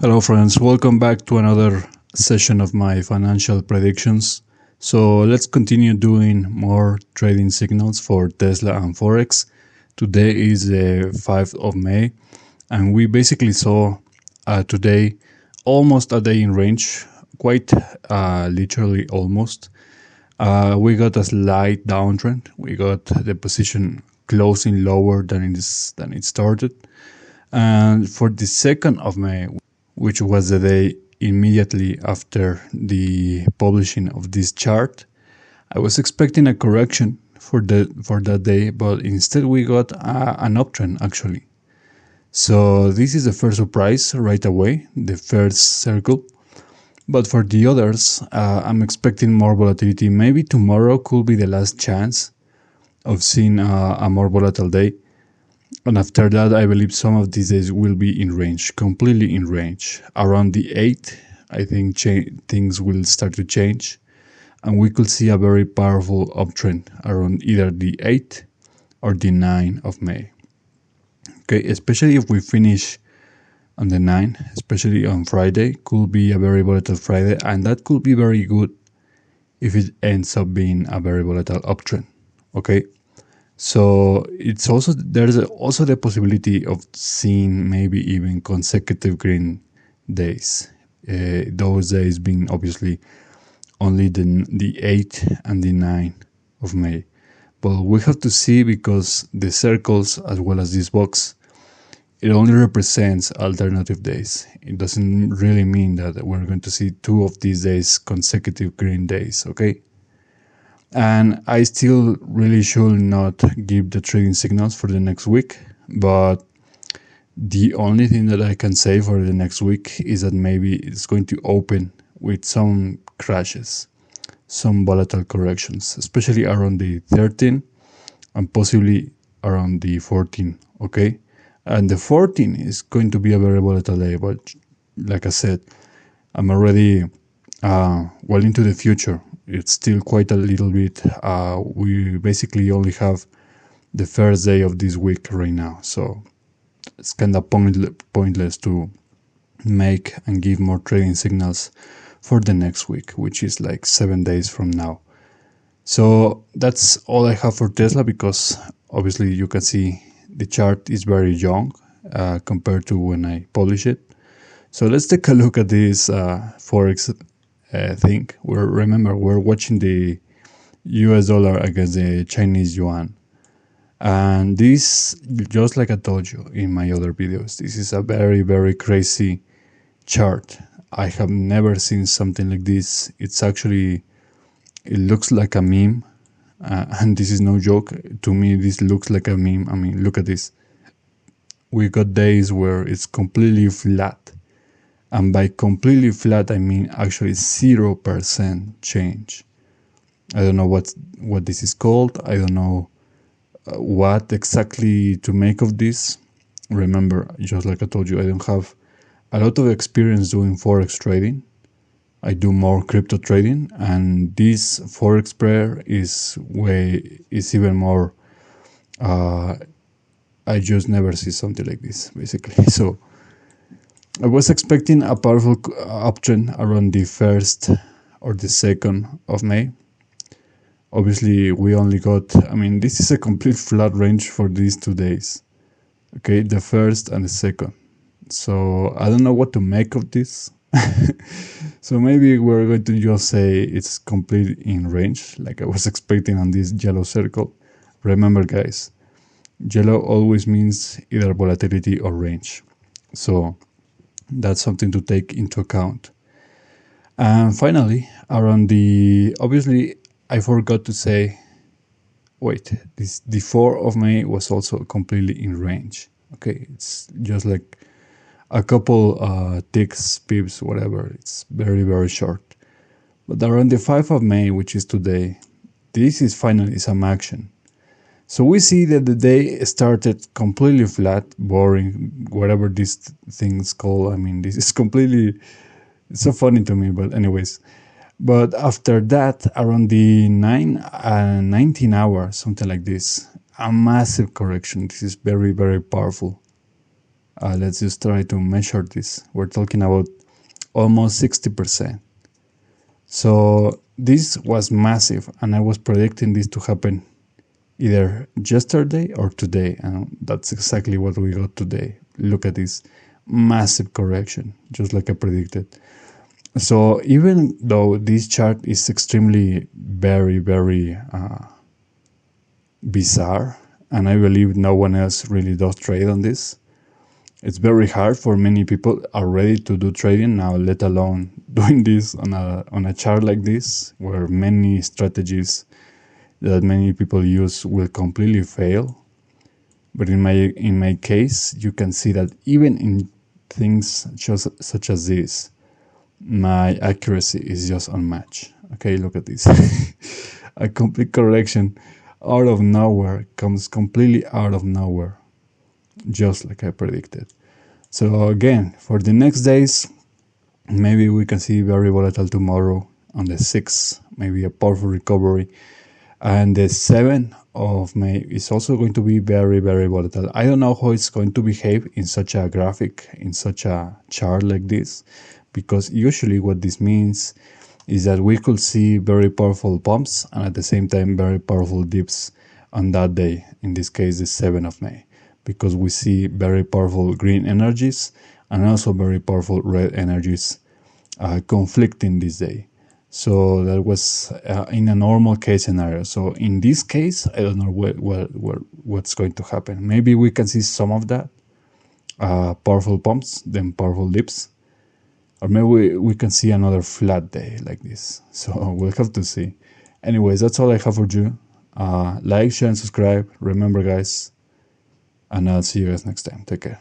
Hello friends, welcome back to another session of my financial predictions. So let's continue doing more trading signals for Tesla and Forex. Today is the 5th of May and we basically saw today almost a day in range, quite literally almost. We got a slight downtrend. We got the position closing lower than it started. And for the 2nd of May, which was the day immediately after the publishing of this chart, I was expecting a correction for that day, but instead we got an uptrend actually. So this is the first surprise right away, the first circle. But for the others, I'm expecting more volatility. Maybe tomorrow could be the last chance of seeing a more volatile day. And after that, I believe some of these days will be in range, completely in range. Around the 8th, I think things will start to change. And we could see a very powerful uptrend around either the 8th or the 9th of May. Okay, especially if we finish on the 9th, especially on Friday, could be a very volatile Friday. And that could be very good if it ends up being a very volatile uptrend. Okay. So there's also the possibility of seeing maybe even consecutive green days. Those days being obviously only the 8th and the 9th of May. But we have to see, because the circles as well as this box, it only represents alternative days. It doesn't really mean that we're going to see 2 of these days consecutive green days, okay? And I still really should not give the trading signals for the next week, but the only thing that I can say for the next week is that maybe it's going to open with some crashes, some volatile corrections, especially around the 13 and possibly around the 14, okay? And the 14 is going to be a very volatile day, but like I said, I'm already well into the future. It's still quite a little bit. We basically only have the first day of this week right now, so it's kind of pointless to make and give more trading signals for the next week, which is like 7 days from now. So that's all I have for Tesla, because obviously you can see the chart is very young compared to when I publish it. So let's take a look at this Forex thing. Remember, we're watching the US dollar against the Chinese yuan. And this, just like I told you in my other videos, this is a very, very crazy chart. I have never seen something like this. It looks like a meme. And this is no joke. To me, this looks like a meme. I mean, look at this. We got days where it's completely flat. And by completely flat, I mean actually 0% change. I don't know what this is called. I don't know what exactly to make of this. Remember, just like I told you, I don't have a lot of experience doing Forex trading. I do more crypto trading, and this Forex pair is even more. I just never see something like this, basically. So I was expecting a powerful uptrend around the 1st or the 2nd of May. Obviously, we only got, this is a complete flat range for these 2 days. Okay, the 1st and the 2nd. So I don't know what to make of this. So maybe we're going to just say it's complete in range, like I was expecting on this yellow circle. Remember, guys, yellow always means either volatility or range. So that's something to take into account. And finally, obviously, I forgot to say, the 4th of May was also completely in range. Okay, it's just like a couple ticks, pips, whatever. It's very, very short. But around the 5th of May, which is today, this is finally some action. So we see that the day started completely flat, boring, whatever this thing's called. This is completely, it's so funny to me, but anyways. But after that, around the 19 hours, something like this, a massive correction. This is very, very powerful. Let's just try to measure this. We're talking about almost 60%. So this was massive, and I was predicting this to happen either yesterday or today, and that's exactly what we got today. Look at this massive correction, just like I predicted. So even though this chart is extremely very bizarre, and I believe no one else really does trade on this, it's very hard for many people already to do trading now, let alone doing this on a chart like this, where many strategies that many people use will completely fail. But in my case, you can see that even in things such as this, my accuracy is just unmatched. Okay, look at this. A complete correction out of nowhere, comes completely out of nowhere, just like I predicted. So again, for the next days, maybe we can see very volatile tomorrow on the 6th, maybe a powerful recovery. And the 7th of May is also going to be very volatile. I don't know how it's going to behave in such a graphic, in such a chart like this, because usually what this means is that we could see very powerful pumps and at the same time very powerful dips on that day, in this case the 7th of May, because we see very powerful green energies and also very powerful red energies conflicting this day. So that was in a normal case scenario. So in this case, I don't know what's going to happen. Maybe we can see some of that, powerful pumps, then powerful dips, or maybe we can see another flat day like this. So we'll have to see. Anyways, that's all I have for you. Like, share, and subscribe. Remember, guys, and I'll see you guys next time. Take care.